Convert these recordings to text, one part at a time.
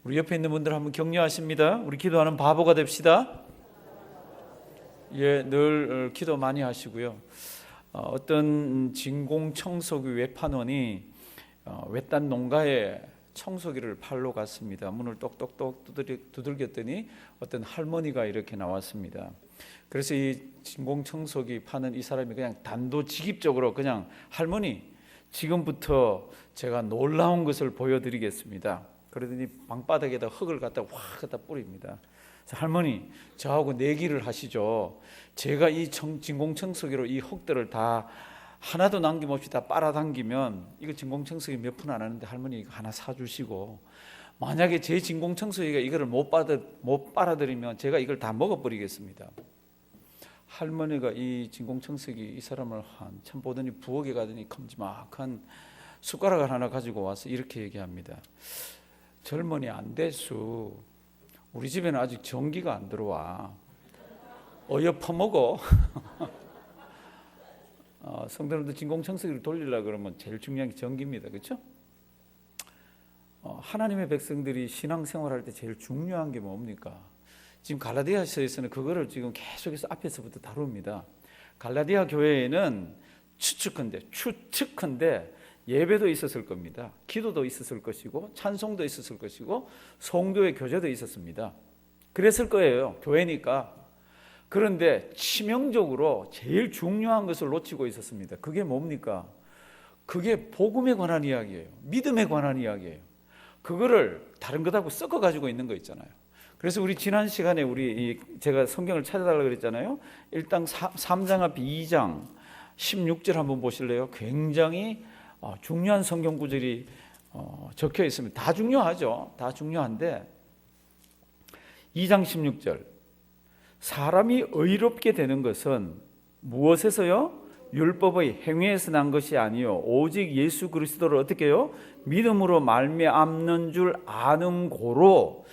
우리 옆에 있는 분들 한번 격려하십니다. 우리 기도하는 바보가 됩시다. 예, 늘 기도 많이 하시고요. 어떤 진공청소기 외판원이 외딴 농가에 청소기를 팔러 갔습니다. 문을 똑똑똑 두들겼더니 어떤 할머니가 이렇게 나왔습니다. 그래서 이 진공청소기 파는 이 사람이 그냥 단도직입적으로 그냥 할머니, 지금부터 제가 놀라운 것을 보여드리겠습니다. 그러더니 방바닥에다 흙을 갖다 확 갖다 뿌립니다. 할머니, 저하고 내기를 하시죠. 제가 이 진공청소기로 이 흙들을 다 하나도 남김없이 다 빨아당기면 이거 진공청소기 몇 푼 안 하는데 할머니 이거 하나 사주시고, 만약에 제 진공청소기가 이거를 못 빨아들이면 제가 이걸 다 먹어버리겠습니다. 할머니가 이 진공청소기 이 사람을 한참 보더니 부엌에 가더니 큼지막한 숟가락을 하나 가지고 와서 이렇게 얘기합니다. 젊은이 안 됐수. 우리 집에는 아직 전기가 안 들어와. 어여 퍼먹어. 성도님들 진공청소기를 돌리려고 그러면 제일 중요한 게 전기입니다. 그렇죠? 하나님의 백성들이 신앙생활할 때 제일 중요한 게 뭡니까? 지금 갈라디아서에서는 그거를 지금 계속해서 앞에서부터 다룹니다. 갈라디아 교회에는 추측컨대 예배도 있었을 겁니다. 기도도 있었을 것이고 찬송도 있었을 것이고 성도의 교제도 있었습니다. 그랬을 거예요. 교회니까. 그런데 치명적으로 제일 중요한 것을 놓치고 있었습니다. 그게 뭡니까? 그게 복음에 관한 이야기예요. 믿음에 관한 이야기예요. 그거를 다른 것하고 섞어 가지고 있는 거 있잖아요. 그래서 우리 지난 시간에 제가 성경을 찾아달라고 그랬잖아요. 일단 3장 앞 2장 16절 한번 보실래요? 굉장히 중요한 성경 구절이 적혀 있습니다. 다 중요하죠. 다 중요한데 2장 16절, 사람이 의롭게 되는 것은 무엇에서요? 율법의 행위에서 난 것이 아니요 오직 예수 그리스도를 어떻게 해요? 믿음으로 말미암는 줄 아는 고로.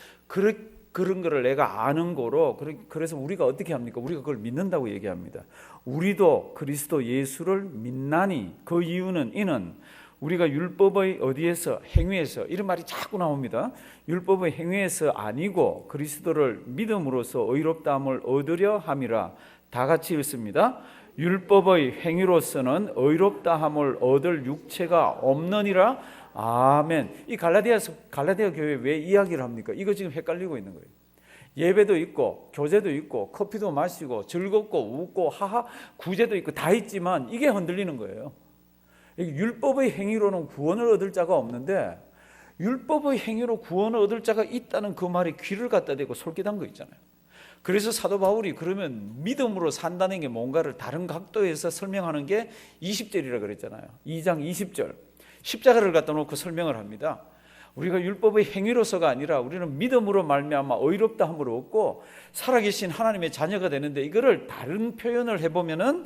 그런 거를 내가 아는 고로. 그래서 우리가 어떻게 합니까? 우리가 그걸 믿는다고 얘기합니다. 우리도 그리스도 예수를 믿나니, 그 이유는 이는 우리가 율법의 어디에서, 행위에서, 이런 말이 자꾸 나옵니다. 율법의 행위에서 아니고 그리스도를 믿음으로써 의롭다함을 얻으려 함이라. 다 같이 읽습니다. 율법의 행위로서는 의롭다함을 얻을 육체가 없느니라. 아멘. 이 갈라디아 교회 왜 이야기를 합니까? 이거 지금 헷갈리고 있는 거예요. 예배도 있고 교제도 있고 커피도 마시고 즐겁고 웃고 하하 구제도 있고 다 있지만 이게 흔들리는 거예요. 율법의 행위로는 구원을 얻을 자가 없는데 율법의 행위로 구원을 얻을 자가 있다는 그 말에 귀를 갖다 대고 솔깃한 거 있잖아요. 그래서 사도 바울이 그러면 믿음으로 산다는 게 뭔가를 다른 각도에서 설명하는 게 20절이라 그랬잖아요. 2장 20절 십자가를 갖다 놓고 설명을 합니다. 우리가 율법의 행위로서가 아니라 우리는 믿음으로 말미암아 의롭다함을 얻고 살아계신 하나님의 자녀가 되는데, 이거를 다른 표현을 해보면은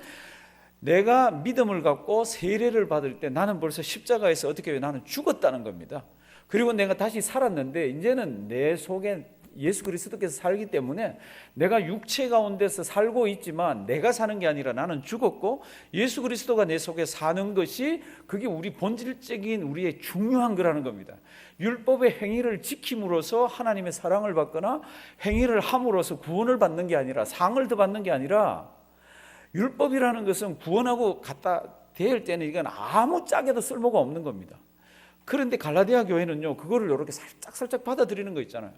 내가 믿음을 갖고 세례를 받을 때 나는 벌써 십자가에서 어떻게 해요? 나는 죽었다는 겁니다. 그리고 내가 다시 살았는데 이제는 내 속에 예수 그리스도께서 살기 때문에 내가 육체 가운데서 살고 있지만 내가 사는 게 아니라 나는 죽었고 예수 그리스도가 내 속에 사는 것이, 그게 우리 본질적인 우리의 중요한 거라는 겁니다. 율법의 행위를 지킴으로써 하나님의 사랑을 받거나 행위를 함으로써 구원을 받는 게 아니라, 상을 더 받는 게 아니라, 율법이라는 것은 구원하고 갖다 대할 때는 이건 아무 짝에도 쓸모가 없는 겁니다. 그런데 갈라디아 교회는요, 그거를 이렇게 살짝 받아들이는 거 있잖아요.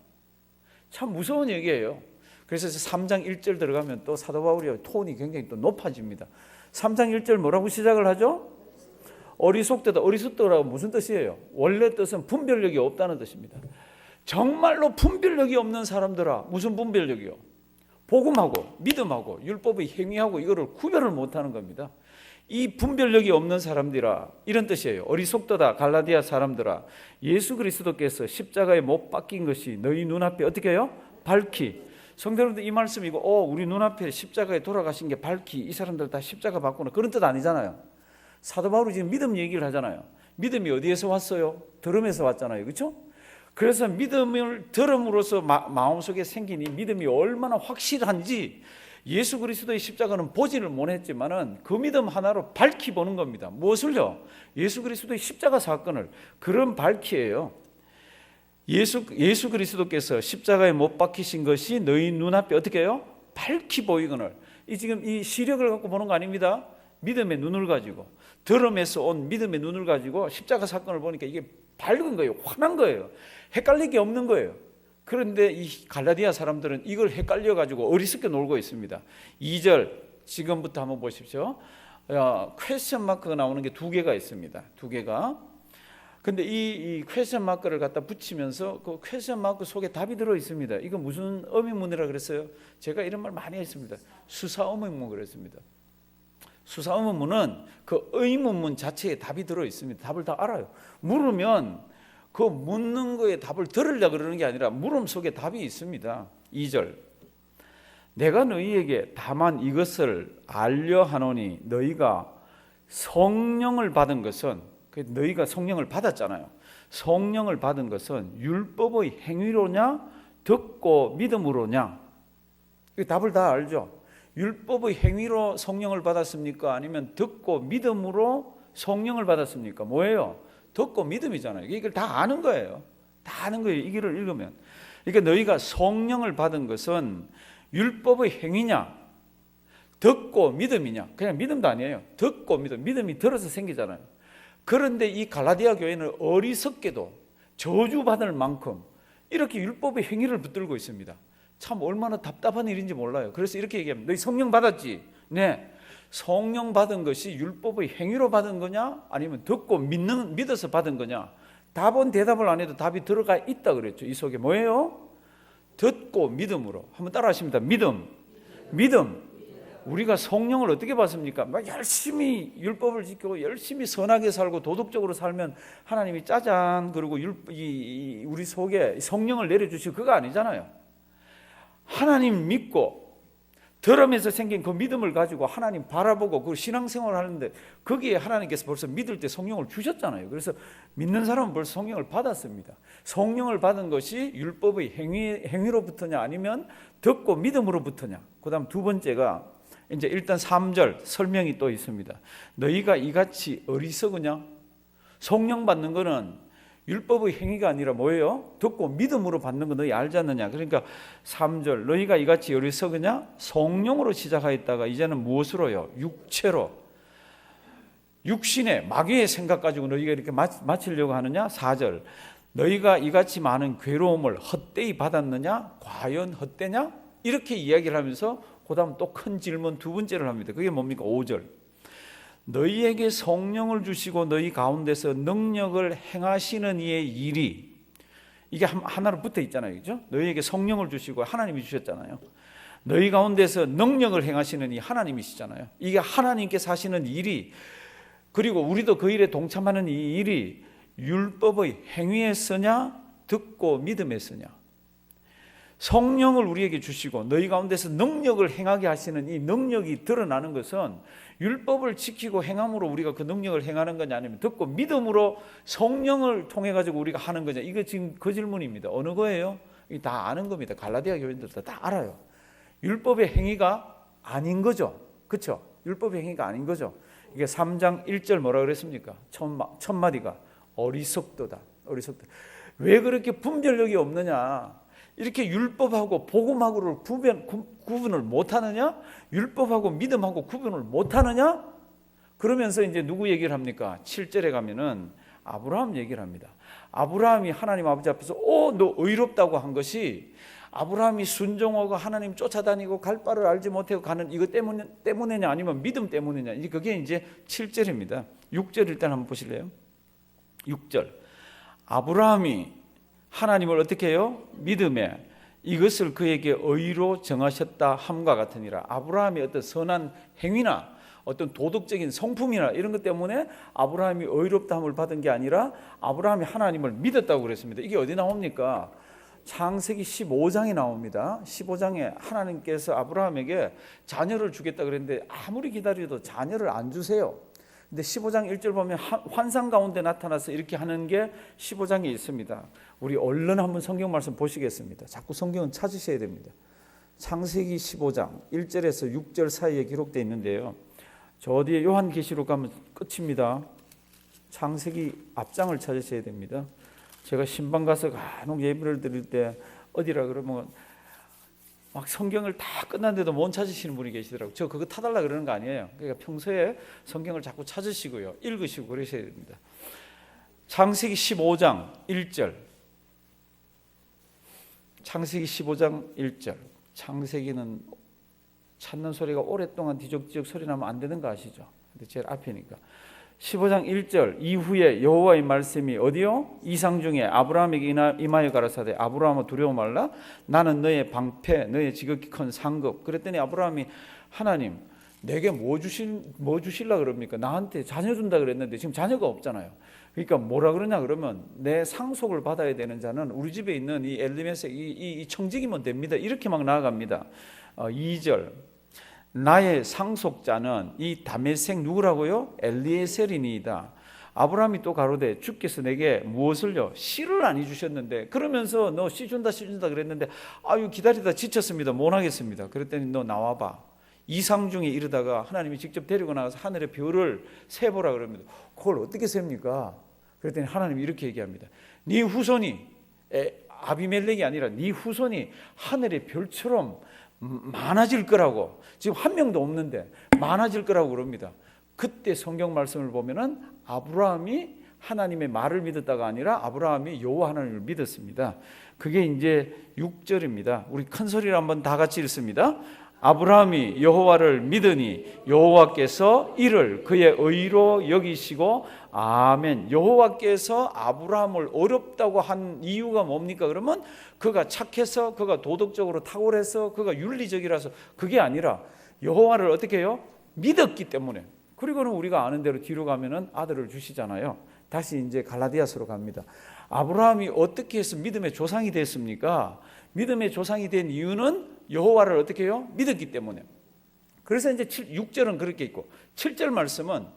참 무서운 얘기예요. 그래서 3장 1절 들어가면 또 사도 바울의 톤이 굉장히 또 높아집니다. 3장 1절 뭐라고 시작을 하죠? 어리석되다. 어리석다라고 무슨 뜻이에요? 원래 뜻은 분별력이 없다는 뜻입니다. 정말로 분별력이 없는 사람들아. 무슨 분별력이요? 복음하고 믿음하고 율법의 행위하고 이거를 구별을 못하는 겁니다. 이 분별력이 없는 사람들아, 이런 뜻이에요. 어리석도다 갈라디아 사람들아, 예수 그리스도께서 십자가에 못 박힌 것이 너희 눈앞에 어떻게 해요? 밝히. 성도 여러분들, 이 말씀이고 우리 눈앞에 십자가에 돌아가신 게 밝히, 이 사람들 다 십자가 받구나, 그런 뜻 아니잖아요. 사도 바울이 지금 믿음 얘기를 하잖아요. 믿음이 어디에서 왔어요? 들음에서 왔잖아요. 그렇죠? 그래서 믿음을 들음으로써 마음속에 생긴 이 믿음이 얼마나 확실한지 예수 그리스도의 십자가는 보지를 못했지만은 그 믿음 하나로 밝히 보는 겁니다. 무엇을요? 예수 그리스도의 십자가 사건을. 그런 밝히예요. 예수 그리스도께서 십자가에 못 박히신 것이 너희 눈앞에 어떻게 해요? 밝히 보이거늘. 지금 이 시력을 갖고 보는 거 아닙니다. 믿음의 눈을 가지고, 들음에서 온 믿음의 눈을 가지고 십자가 사건을 보니까 이게 밝은 거예요. 환한 거예요. 헷갈릴 게 없는 거예요. 그런데 이 갈라디아 사람들은 이걸 헷갈려 가지고 어리석게 놀고 있습니다. 2절 지금부터 한번 보십시오. 퀘스천 마크가 나오는 게 두 개가 있습니다. 두 개가. 근데 이 퀘스천 마크를 갖다 붙이면서 그 퀘스천 마크 속에 답이 들어 있습니다. 이거 무슨 의문문이라 그랬어요? 제가 이런 말 많이 했습니다. 수사 의문문 그랬습니다. 수사 의문문은 그 의문문 자체에 답이 들어 있습니다. 답을 다 알아요. 물으면 그 묻는 거에 답을 들으려고 그러는 게 아니라 물음 속에 답이 있습니다. 2절 내가 너희에게 다만 이것을 알려 하노니 너희가 성령을 받은 것은, 너희가 성령을 받았잖아요. 성령을 받은 것은 율법의 행위로냐 듣고 믿음으로냐. 답을 다 알죠. 율법의 행위로 성령을 받았습니까? 아니면 듣고 믿음으로 성령을 받았습니까? 뭐예요? 듣고 믿음이잖아요. 이걸 다 아는 거예요. 다 아는 거예요. 이 길을 읽으면. 그러니까 너희가 성령을 받은 것은 율법의 행위냐 듣고 믿음이냐. 그냥 믿음도 아니에요. 듣고 믿음. 믿음이 들어서 생기잖아요. 그런데 이 갈라디아 교회는 어리석게도 저주받을 만큼 이렇게 율법의 행위를 붙들고 있습니다. 참 얼마나 답답한 일인지 몰라요. 그래서 이렇게 얘기합니다. 너희 성령 받았지? 네. 성령 받은 것이 율법의 행위로 받은 거냐 아니면 듣고 믿어서 받은 거냐. 답은 대답을 안 해도 답이 들어가 있다 그랬죠. 이 속에 뭐예요? 듣고 믿음으로. 한번 따라 하십니다. 믿음. 우리가 성령을 어떻게 받습니까? 막 열심히 율법을 지키고 열심히 선하게 살고 도덕적으로 살면 하나님이 짜잔 그리고 우리 속에 성령을 내려주시고 그거 아니잖아요. 하나님 믿고 들으면서 생긴 그 믿음을 가지고 하나님 바라보고 그 신앙생활을 하는데 거기에 하나님께서 벌써 믿을 때 성령을 주셨잖아요. 그래서 믿는 사람은 벌써 성령을 받았습니다. 성령을 받은 것이 율법의 행위로부터냐 아니면 듣고 믿음으로부터냐. 그 다음 두 번째가 이제 일단 3절 설명이 또 있습니다. 너희가 이같이 어리석으냐? 성령 받는 거는 율법의 행위가 아니라 뭐예요? 듣고 믿음으로 받는 거 너희 알지 않느냐? 그러니까 3절 너희가 이같이 어리석으냐? 성령으로 시작하였다가 이제는 무엇으로요? 육체로, 육신의 마귀의 생각 가지고 너희가 이렇게 마치려고 하느냐? 4절 너희가 이같이 많은 괴로움을 헛되이 받았느냐? 과연 헛되냐? 이렇게 이야기를 하면서 그 다음 또 큰 질문 두 번째를 합니다. 그게 뭡니까? 5절 너희에게 성령을 주시고 너희 가운데서 능력을 행하시는 이의 일이, 이게 하나로 붙어 있잖아요. 그렇죠? 너희에게 성령을 주시고 하나님이 주셨잖아요. 너희 가운데서 능력을 행하시는 이 하나님이시잖아요. 이게 하나님께서 하시는 일이, 그리고 우리도 그 일에 동참하는 이 일이 율법의 행위에 쓰냐 듣고 믿음에 쓰냐. 성령을 우리에게 주시고 너희 가운데서 능력을 행하게 하시는 이 능력이 드러나는 것은 율법을 지키고 행함으로 우리가 그 능력을 행하는 거냐 아니면 듣고 믿음으로 성령을 통해 가지고 우리가 하는 거냐. 이거 지금 그 질문입니다. 어느 거예요? 다 아는 겁니다. 갈라디아 교인들도 다 알아요. 율법의 행위가 아닌 거죠. 그렇죠? 율법의 행위가 아닌 거죠. 이게 3장 1절 뭐라 그랬습니까? 첫 마디가 어리석도다. 어리석다. 왜 그렇게 분별력이 없느냐? 이렇게 율법하고 복음하고를 구분을 못하느냐? 율법하고 믿음하고 구분을 못하느냐? 그러면서 이제 누구 얘기를 합니까? 7절에 가면은 아브라함 얘기를 합니다. 아브라함이 하나님 아버지 앞에서 너 의롭다고 한 것이 아브라함이 순종하고 하나님 쫓아다니고 갈 바를 알지 못하고 가는 이것 때문이냐 아니면 믿음 때문이냐. 그게 이제 7절입니다. 6절 일단 한번 보실래요? 6절 아브라함이 하나님을 어떻게 해요? 믿음에 이것을 그에게 의로 정하셨다 함과 같으니라. 아브라함이 어떤 선한 행위나 어떤 도덕적인 성품이나 이런 것 때문에 아브라함이 의롭다함을 받은 게 아니라 아브라함이 하나님을 믿었다고 그랬습니다. 이게 어디 나옵니까? 창세기 15장에 나옵니다. 15장에 하나님께서 아브라함에게 자녀를 주겠다 그랬는데 아무리 기다려도 자녀를 안 주세요. 근데 15장 1절 보면 환상 가운데 나타나서 이렇게 하는 게 15장에 있습니다. 우리 얼른 한번 성경 말씀 보시겠습니다. 자꾸 성경은 찾으셔야 됩니다. 창세기 15장 1절에서 6절 사이에 기록되어 있는데요. 저 뒤에 요한계시록 가면 끝입니다. 창세기 앞장을 찾으셔야 됩니다. 제가 신방 가서 간혹 예배를 드릴 때 어디라 그러면 막 성경을 다 끝났는데도 못 찾으시는 분이 계시더라고요. 저 그거 타달라 그러는 거 아니에요. 그러니까 평소에 성경을 자꾸 찾으시고요, 읽으시고 그러셔야 됩니다. 창세기 15장 1절. 창세기 15장 1절. 창세기는 찾는 소리가 오랫동안 뒤적뒤적 소리 나면 안 되는 거 아시죠? 근데 제일 앞이니까. 15장 1절. 이후에 여호와의 말씀이 어디요? 이상 중에 아브라함에게 임하여 가라사대 아브라함아 두려워 말라. 나는 너의 방패, 너의 지극히 큰 상급. 그랬더니 아브라함이 하나님 내게 뭐 주실라 그럽니까? 나한테 자녀 준다 그랬는데 지금 자녀가 없잖아요. 그러니까 뭐라 그러냐 그러면 내 상속을 받아야 되는 자는 우리 집에 있는 이 엘리메섹 이 청직이면 됩니다. 이렇게 막 나아갑니다. 2절. 나의 상속자는 이 다메섹 누구라고요? 엘리에셀이니이다. 아브라함이 또 가로되 주께서 내게 무엇을요? 씨를 아니 주셨는데 그러면서 너 씨 준다 그랬는데 아유 기다리다 지쳤습니다. 못 하겠습니다. 그랬더니 너 나와봐. 이상 중에 이르다가 하나님이 직접 데리고 나가서 하늘의 별을 세보라 그럽니다. 그걸 어떻게 셉니까? 그랬더니 하나님이 이렇게 얘기합니다. 네 후손이 아비멜렉이 아니라 네 후손이 하늘의 별처럼 많아질 거라고. 지금 한 명도 없는데 많아질 거라고 그럽니다. 그때 성경 말씀을 보면은 아브라함이 하나님의 말을 믿었다가 아니라 아브라함이 여호와 하나님을 믿었습니다. 그게 이제 6절입니다. 우리 큰 소리로 한번 다 같이 읽습니다. 아브라함이 여호와를 믿으니 여호와께서 이를 그의 의로 여기시고 아멘. 여호와께서 아브라함을 어렵다고 한 이유가 뭡니까? 그러면 그가 착해서, 그가 도덕적으로 탁월해서, 그가 윤리적이라서 그게 아니라 여호와를 어떻게 해요? 믿었기 때문에. 그리고는 우리가 아는 대로 뒤로 가면은 아들을 주시잖아요. 다시 이제 갈라디아서로 갑니다. 아브라함이 어떻게 해서 믿음의 조상이 됐습니까? 믿음의 조상이 된 이유는 여호와를 어떻게 해요? 믿었기 때문에. 그래서 이제 6절은 그렇게 있고 7절 말씀은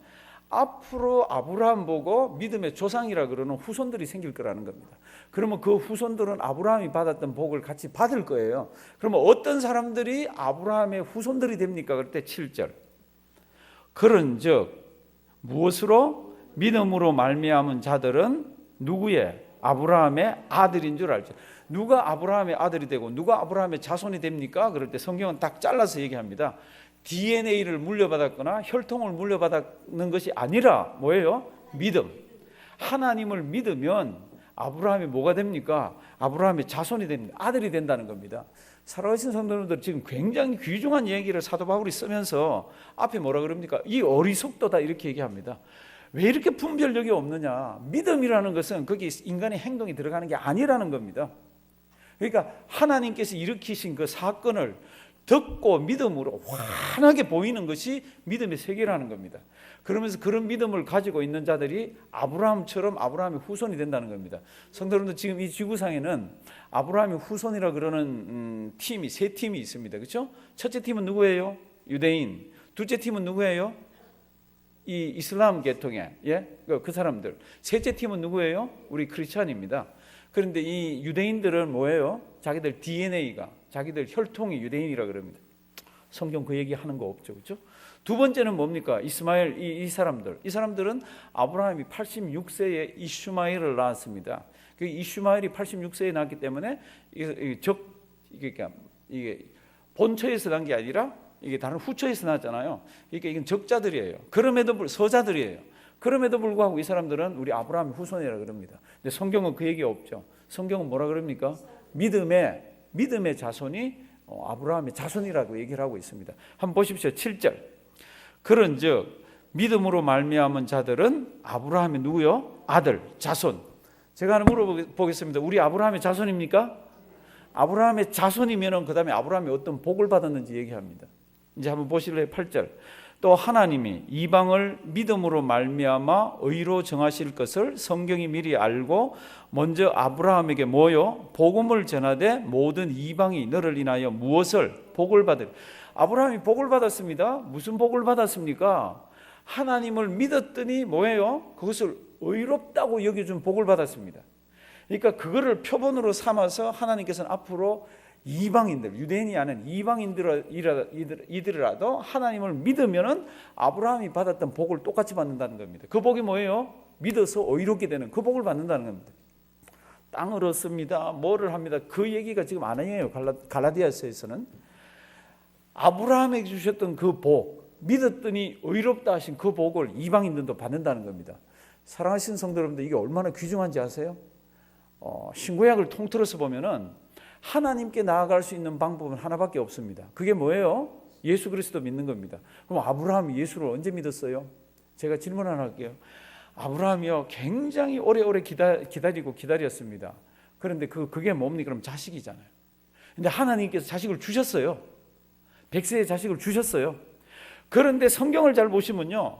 앞으로 아브라함 보고 믿음의 조상이라 그러는 후손들이 생길 거라는 겁니다. 그러면 그 후손들은 아브라함이 받았던 복을 같이 받을 거예요. 그러면 어떤 사람들이 아브라함의 후손들이 됩니까? 그럴 때 7절. 그런즉 무엇으로? 믿음으로 말미암은 자들은 누구의? 아브라함의 아들인 줄 알죠. 누가 아브라함의 아들이 되고 누가 아브라함의 자손이 됩니까? 그럴 때 성경은 딱 잘라서 얘기합니다. DNA를 물려받았거나 혈통을 물려받는 것이 아니라 뭐예요? 믿음. 하나님을 믿으면 아브라함이 뭐가 됩니까? 아브라함의 자손이 됩니다. 아들이 된다는 겁니다. 살아계신 성도님들 지금 굉장히 귀중한 얘기를 사도 바울이 쓰면서 앞에 뭐라 그럽니까? 이 어리석도다 이렇게 얘기합니다. 왜 이렇게 분별력이 없느냐? 믿음이라는 것은 거기 인간의 행동이 들어가는 게 아니라는 겁니다. 그러니까 하나님께서 일으키신 그 사건을 듣고 믿음으로 환하게 보이는 것이 믿음의 세계라는 겁니다. 그러면서 그런 믿음을 가지고 있는 자들이 아브라함처럼 아브라함의 후손이 된다는 겁니다. 성도 여러분들 지금 이 지구상에는 아브라함의 후손이라 그러는 팀이 세 팀이 있습니다. 그렇죠? 첫째 팀은 누구예요? 유대인. 둘째 팀은 누구예요? 이 이슬람 계통의 그 사람들. 셋째 팀은 누구예요? 우리 크리스찬입니다. 그런데 이 유대인들은 뭐예요? 자기들 DNA가, 자기들 혈통이 유대인이라 그럽니다. 성경 그 얘기 하는 거 없죠, 그렇죠? 두 번째는 뭡니까? 이스마엘 이 사람들. 이 사람들은 아브라함이 86세에 이슈마엘을 낳았습니다. 그 이슈마엘이 86세에 낳았기 때문에 이게 본처에서 난 게 아니라 이게 다른 후처에서 낳았잖아요. 그러니까 이건 적자들이에요. 그럼에도 서자들이에요. 그럼에도 불구하고 이 사람들은 우리 아브라함의 후손이라 그럽니다. 근데 성경은 그 얘기 없죠. 성경은 뭐라 그럽니까? 믿음의 자손이 아브라함의 자손이라고 얘기를 하고 있습니다. 한번 보십시오. 7절. 그런즉 믿음으로 말미암은 자들은 아브라함의 누구요? 아들, 자손. 제가 하나 물어보겠습니다. 우리 아브라함의 자손입니까? 아브라함의 자손이면 그 다음에 아브라함이 어떤 복을 받았는지 얘기합니다. 이제 한번 보실래요? 8절. 또 하나님이 이방을 믿음으로 말미암아 의로 정하실 것을 성경이 미리 알고 먼저 아브라함에게 뭐요? 복음을 전하되 모든 이방이 너를 인하여 무엇을? 복을 받을. 아브라함이 복을 받았습니다. 무슨 복을 받았습니까? 하나님을 믿었더니 뭐예요? 그것을 의롭다고 여겨준 복을 받았습니다. 그러니까 그거를 표본으로 삼아서 하나님께서는 앞으로 이방인들, 유대인이 아닌 이방인들이라도 하나님을 믿으면은 아브라함이 받았던 복을 똑같이 받는다는 겁니다. 그 복이 뭐예요? 믿어서 의롭게 되는 그 복을 받는다는 겁니다. 땅을 얻습니다. 뭐를 합니다. 그 얘기가 지금 아니에요. 갈라디아서에서는 아브라함에게 주셨던 그 복, 믿었더니 의롭다 하신 그 복을 이방인들도 받는다는 겁니다. 사랑하시는 성도 여러분들, 이게 얼마나 귀중한지 아세요? 신구약을 통틀어서 보면은 하나님께 나아갈 수 있는 방법은 하나밖에 없습니다. 그게 뭐예요? 예수 그리스도 믿는 겁니다. 그럼 아브라함이 예수를 언제 믿었어요? 제가 질문 하나 할게요. 아브라함이요, 굉장히 오래오래 기다렸습니다. 그런데 그게 뭡니까? 그럼 자식이잖아요. 근데 하나님께서 자식을 주셨어요. 100세의 자식을 주셨어요. 그런데 성경을 잘 보시면요,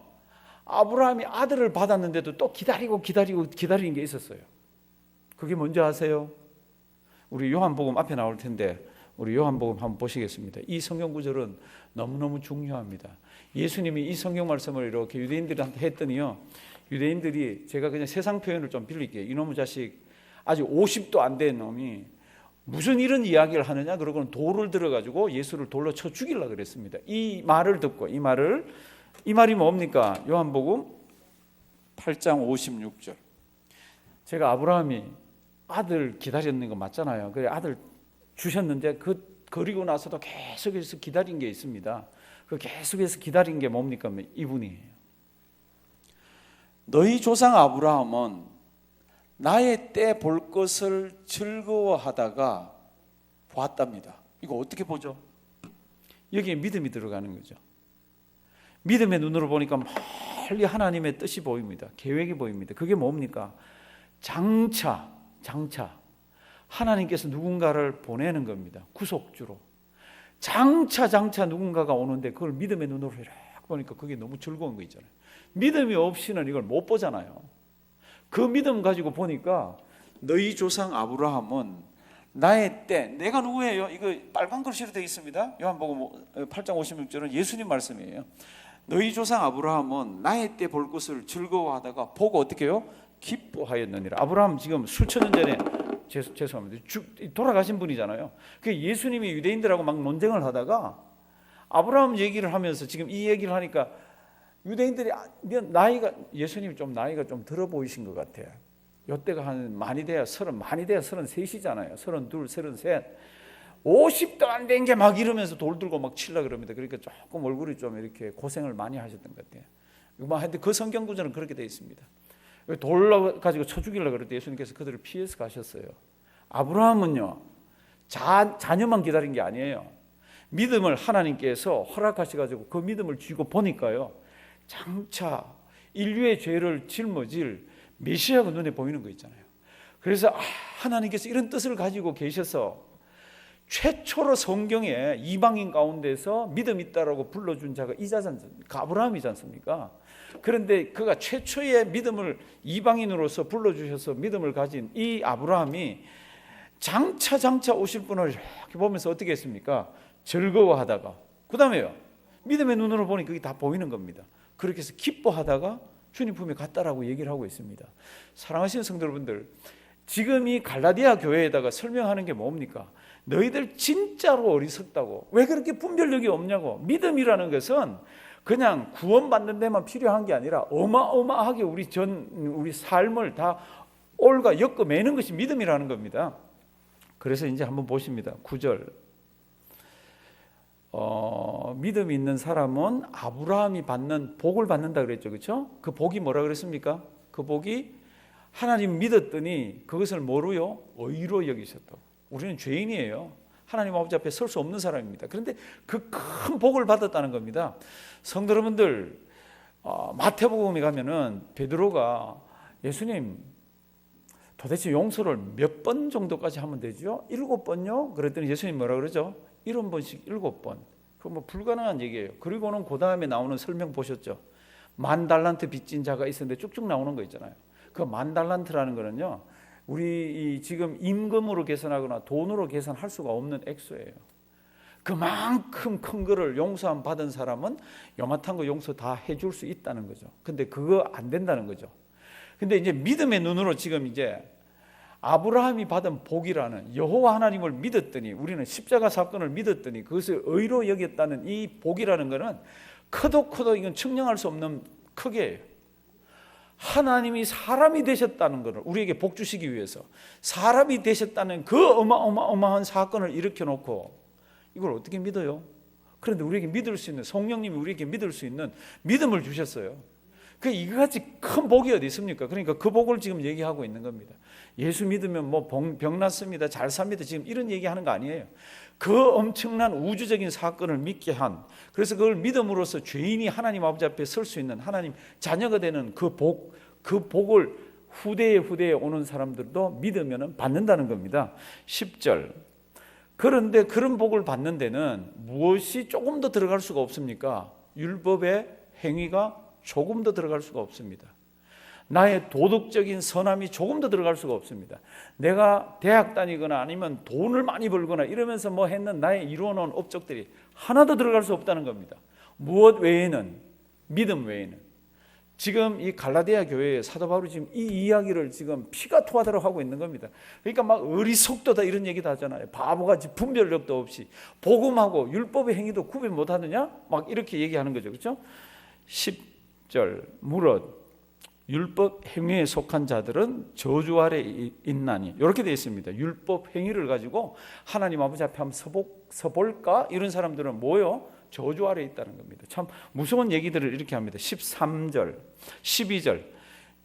아브라함이 아들을 받았는데도 또 기다린 게 있었어요. 그게 뭔지 아세요? 우리 요한복음 앞에 나올 텐데 우리 요한복음 한번 보시겠습니다. 이 성경 구절은 너무너무 중요합니다. 예수님이 이 성경 말씀을 이렇게 유대인들한테 했더니요, 유대인들이, 제가 그냥 세상 표현을 좀 빌릴게요. 이놈의 자식, 아직 50도 안 된 놈이 무슨 이런 이야기를 하느냐 그러고는 돌을 들어가지고 예수를 돌로 쳐 죽이려고 그랬습니다. 이 말을 듣고, 이 말이 뭡니까? 요한복음 8장 56절. 제가 아브라함이 아들 기다렸는 거 맞잖아요. 그래, 아들 주셨는데 그리고 나서도 계속해서 기다린 게 있습니다. 그 계속해서 기다린 게 뭡니까? 이분이에요. 너희 조상 아브라함은 나의 때 볼 것을 즐거워하다가 보았답니다. 이거 어떻게 보죠? 여기에 믿음이 들어가는 거죠. 믿음의 눈으로 보니까 멀리 하나님의 뜻이 보입니다. 계획이 보입니다. 그게 뭡니까? 장차 하나님께서 누군가를 보내는 겁니다. 구속주로. 장차 누군가가 오는데 그걸 믿음의 눈으로 이렇게 보니까 그게 너무 즐거운 거 있잖아요. 믿음이 없이는 이걸 못 보잖아요. 그 믿음 가지고 보니까 너희 조상 아브라함은 나의 때, 내가 누구예요? 이거 빨간 글씨로 되어 있습니다. 요한복음 8장 56절은 예수님 말씀이에요. 너희 조상 아브라함은 나의 때 볼 것을 즐거워하다가 보고 어떻게 해요? 기뻐하였느니라. 아브라함 지금 수천 년 전에 죄송합니다. 돌아가신 분이잖아요. 그 예수님이 유대인들하고 막 논쟁을 하다가 아브라함 얘기를 하면서 지금 이 얘기를 하니까 유대인들이 예수님이 좀 나이가 좀 들어 보이신 것 같아요. 이때가 많이 돼야 33이잖아요. 32, 33. 50도 안 된 게 막 이러면서 돌 들고 막 치려고 그럽니다. 그러니까 조금 얼굴이 좀 이렇게 고생을 많이 하셨던 것 같아요. 하여튼 그 성경 구절은 그렇게 되어 있습니다. 돌로 가지고 쳐 죽이려고 그럴 때 예수님께서 그들을 피해서 가셨어요. 아브라함은요, 자녀만 기다린 게 아니에요. 믿음을 하나님께서 허락하셔가지고 그 믿음을 쥐고 보니까요, 장차 인류의 죄를 짊어질 메시아가 눈에 보이는 거 있잖아요. 그래서 하나님께서 이런 뜻을 가지고 계셔서 최초로 성경에 이방인 가운데서 믿음 있다라고 불러준 자가 아브라함이지 않습니까? 그런데 그가 최초의 믿음을 이방인으로서 불러주셔서 믿음을 가진 이 아브라함이 장차 오실 분을 이렇게 보면서 어떻게 했습니까? 즐거워하다가, 그 다음에요, 믿음의 눈으로 보니 그게 다 보이는 겁니다. 그렇게 해서 기뻐하다가 주님 품에 갔다라고 얘기를 하고 있습니다. 사랑하시는 성도 여러분들, 지금 이 갈라디아 교회에다가 설명하는 게 뭡니까? 너희들 진짜로 어리석다고. 왜 그렇게 분별력이 없냐고. 믿음이라는 것은 그냥 구원받는 데만 필요한 게 아니라 어마어마하게 우리 삶을 다 올가 엮어 매는 것이 믿음이라는 겁니다. 그래서 이제 한번 보십니다. 9절. 믿음이 있는 사람은 아브라함이 받는 복을 받는다 그랬죠. 그렇죠? 그 복이 뭐라 그랬습니까? 그 복이 하나님 믿었더니 그것을 뭐로요? 의로 여기셨다고. 우리는 죄인이에요. 하나님 아버지 앞에 설 수 없는 사람입니다. 그런데 그 큰 복을 받았다는 겁니다. 성도 여러분들, 마태복음에 가면은 베드로가 예수님 도대체 용서를 몇 번 정도까지 하면 되죠? 7번요? 그랬더니 예수님 뭐라 그러죠? 70번씩 7번. 그거 뭐 불가능한 얘기예요. 그리고는 그 다음에 나오는 설명 보셨죠? 10,000달란트 빚진 자가 있었는데 쭉쭉 나오는 거 있잖아요. 그 10,000달란트라는 거는요, 우리 지금 임금으로 계산하거나 돈으로 계산할 수가 없는 액수예요. 그만큼 큰 거를 용서함 받은 사람은 요만한 거 용서 다 해줄 수 있다는 거죠. 근데 그거 안 된다는 거죠. 근데 이제 믿음의 눈으로 지금 이제 아브라함이 받은 복이라는, 여호와 하나님을 믿었더니, 우리는 십자가 사건을 믿었더니 그것을 의로 여겼다는 이 복이라는 거는 커도 이건 측량할 수 없는 크게예요. 하나님이 사람이 되셨다는 것을 우리에게 복 주시기 위해서 사람이 되셨다는 그 어마어마한 사건을 일으켜놓고 이걸 어떻게 믿어요? 그런데 우리에게 믿을 수 있는, 성령님이 우리에게 믿을 수 있는 믿음을 주셨어요. 이거같이 큰 복이 어디 있습니까? 그러니까 그 복을 지금 얘기하고 있는 겁니다. 예수 믿으면 뭐 병 났습니다, 잘 삽니다, 지금 이런 얘기하는 거 아니에요. 그 엄청난 우주적인 사건을 믿게 한, 그래서 그걸 믿음으로써 죄인이 하나님 아버지 앞에 설 수 있는 하나님 자녀가 되는 그 복을 후대에 오는 사람들도 믿으면 받는다는 겁니다. 10절. 그런데 그런 복을 받는 데는 무엇이 조금 더 들어갈 수가 없습니까? 율법의 행위가 조금 더 들어갈 수가 없습니다. 나의 도덕적인 선함이 조금 더 들어갈 수가 없습니다. 내가 대학 다니거나 아니면 돈을 많이 벌거나 이러면서 뭐 했는 나의 이루어놓은 업적들이 하나도 들어갈 수 없다는 겁니다. 무엇 외에는, 믿음 외에는. 지금 이 갈라디아 교회에 사도 바울이 지금 이 이야기를 지금 피가 토하도록 하고 있는 겁니다. 그러니까 막 어리석도다 이런 얘기도 하잖아요. 바보같이 분별력도 없이 복음하고 율법의 행위도 구별 못하느냐? 막 이렇게 얘기하는 거죠. 그렇죠? 10절 무릇 율법 행위에 속한 자들은 저주 아래 있나니, 이렇게 되어 있습니다. 율법 행위를 가지고 하나님 아버지 앞에 한번 서볼까? 이런 사람들은 뭐요? 저주 아래 있다는 겁니다. 참 무서운 얘기들을 이렇게 합니다. 13절, 12절.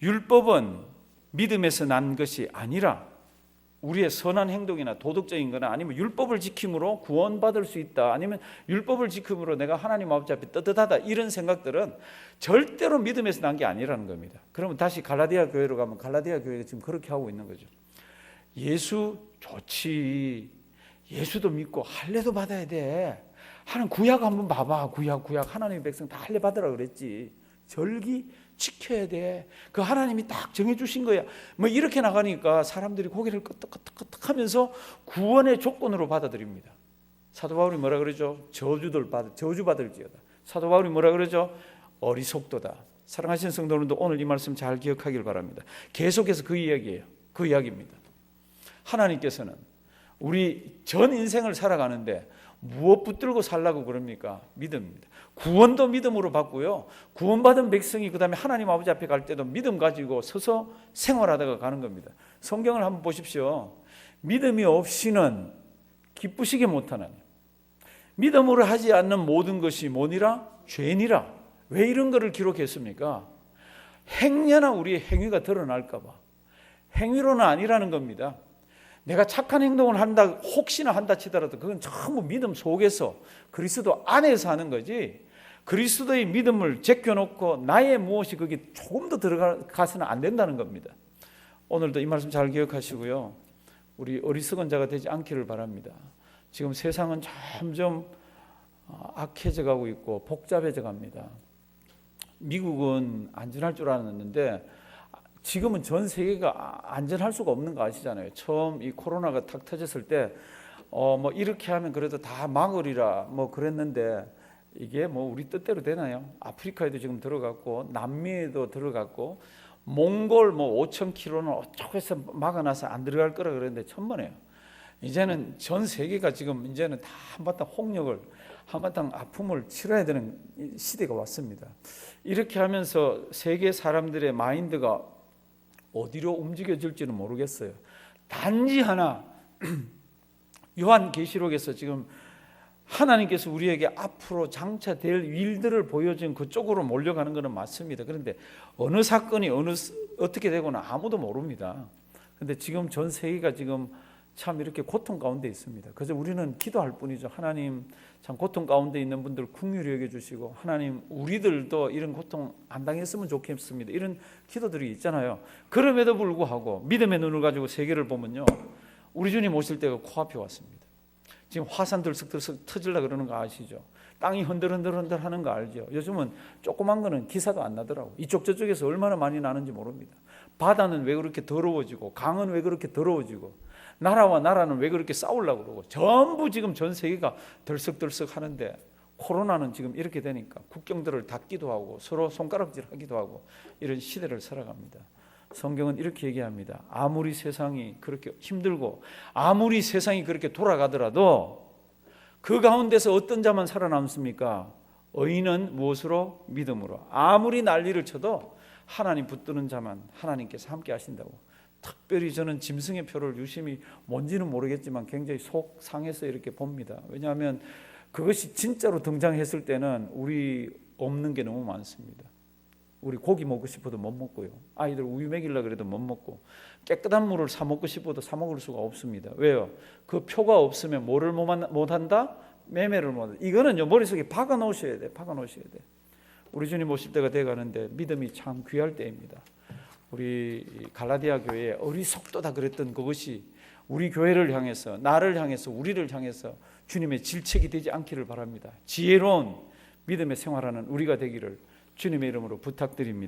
율법은 믿음에서 난 것이 아니라 우리의 선한 행동이나 도덕적인 거나 아니면 율법을 지킴으로 구원받을 수 있다, 아니면 율법을 지킴으로 내가 하나님 아버지 앞에 떳떳하다, 이런 생각들은 절대로 믿음에서 난 게 아니라는 겁니다. 그러면 다시 갈라디아 교회로 가면 갈라디아 교회가 지금 그렇게 하고 있는 거죠. 예수 좋지, 예수도 믿고 할례도 받아야 돼, 하는 구약 한번 봐봐. 구약 하나님의 백성 다 할례 받으라 그랬지. 절기 지켜야 돼. 그 하나님이 딱 정해주신 거야. 뭐 이렇게 나가니까 사람들이 고개를 끄덕끄덕 하면서 구원의 조건으로 받아들입니다. 사도 바울이 뭐라 그러죠? 저주 받을지어다. 사도 바울이 뭐라 그러죠? 어리석도다. 사랑하시는 성도님도 오늘 이 말씀 잘 기억하길 바랍니다. 계속해서 그 이야기예요. 그 이야기입니다. 하나님께서는 우리 전 인생을 살아가는데 무엇 붙들고 살라고 그럽니까? 믿음입니다. 구원도 믿음으로 받고요, 구원받은 백성이 그 다음에 하나님 아버지 앞에 갈 때도 믿음 가지고 서서 생활하다가 가는 겁니다. 성경을 한번 보십시오. 믿음이 없이는 기쁘시게 못하나니 믿음으로 하지 않는 모든 것이 뭐니라? 죄니라. 왜 이런 거를 기록했습니까? 행여나 우리의 행위가 드러날까 봐. 행위로는 아니라는 겁니다. 내가 착한 행동을 한다, 혹시나 한다 치더라도 그건 전부 믿음 속에서 그리스도 안에서 하는 거지, 그리스도의 믿음을 제껴놓고 나의 무엇이 거기 조금 더 들어가서는 안 된다는 겁니다. 오늘도 이 말씀 잘 기억하시고요, 우리 어리석은 자가 되지 않기를 바랍니다. 지금 세상은 점점 악해져 가고 있고 복잡해져 갑니다. 미국은 안전할 줄 알았는데 지금은 전 세계가 안전할 수가 없는 거 아시잖아요. 처음 이 코로나가 탁 터졌을 때 뭐 이렇게 하면 그래도 다 막으리라 뭐 그랬는데 이게 뭐 우리 뜻대로 되나요? 아프리카에도 지금 들어갔고 남미에도 들어갔고 몽골 뭐 5,000km는 어쩌고 해서 막아놔서 안 들어갈 거라 그랬는데 천만에요. 이제는 전 세계가 지금 이제는 다 한바탕 홍역을, 한바탕 아픔을 치러야 되는 시대가 왔습니다. 이렇게 하면서 세계 사람들의 마인드가 어디로 움직여질지는 모르겠어요. 단지 하나, 요한계시록에서 지금 하나님께서 우리에게 앞으로 장차 될 일들을 보여준 그쪽으로 몰려가는 것은 맞습니다. 그런데 어느 사건이 어떻게 되고는 아무도 모릅니다. 그런데 지금 전 세계가 지금 참 이렇게 고통 가운데 있습니다. 그래서 우리는 기도할 뿐이죠. 하나님, 참 고통 가운데 있는 분들 긍휼히 여겨주시고, 하나님 우리들도 이런 고통 안 당했으면 좋겠습니다. 이런 기도들이 있잖아요. 그럼에도 불구하고 믿음의 눈을 가지고 세계를 보면요, 우리 주님 오실 때가 코앞에 왔습니다. 지금 화산 들썩들썩 터질라 그러는 거 아시죠? 땅이 흔들흔들 하는 거 알죠? 요즘은 조그만 거는 기사도 안 나더라고. 이쪽 저쪽에서 얼마나 많이 나는지 모릅니다. 바다는 왜 그렇게 더러워지고, 강은 왜 그렇게 더러워지고, 나라와 나라는 왜 그렇게 싸우려고 그러고, 전부 지금 전 세계가 들썩들썩 하는데, 코로나는 지금 이렇게 되니까 국경들을 닫기도 하고 서로 손가락질 하기도 하고 이런 시대를 살아갑니다. 성경은 이렇게 얘기합니다. 아무리 세상이 그렇게 힘들고 아무리 세상이 그렇게 돌아가더라도 그 가운데서 어떤 자만 살아남습니까? 의인은 무엇으로? 믿음으로. 아무리 난리를 쳐도 하나님 붙드는 자만 하나님께서 함께 하신다고. 특별히 저는 짐승의 표를 유심히 뭔지는 모르겠지만 굉장히 속 상해서 이렇게 봅니다. 왜냐하면 그것이 진짜로 등장했을 때는 우리 없는 게 너무 많습니다. 우리 고기 먹고 싶어도 못 먹고요. 아이들 우유 먹이려고 그래도 못 먹고, 깨끗한 물을 사 먹고 싶어도 사 먹을 수가 없습니다. 왜요? 그 표가 없으면 뭐를 못 한다? 매매를 못 한다. 이거는요, 머릿속에 박아 놓으셔야 돼. 박아 놓으셔야 돼. 우리 주님 오실 때가 돼 가는데 믿음이 참 귀할 때입니다. 우리 갈라디아 교회에 어리석도다 그랬던 그것이 우리 교회를 향해서, 나를 향해서, 우리를 향해서 주님의 질책이 되지 않기를 바랍니다. 지혜로운 믿음의 생활하는 우리가 되기를 주님의 이름으로 부탁드립니다.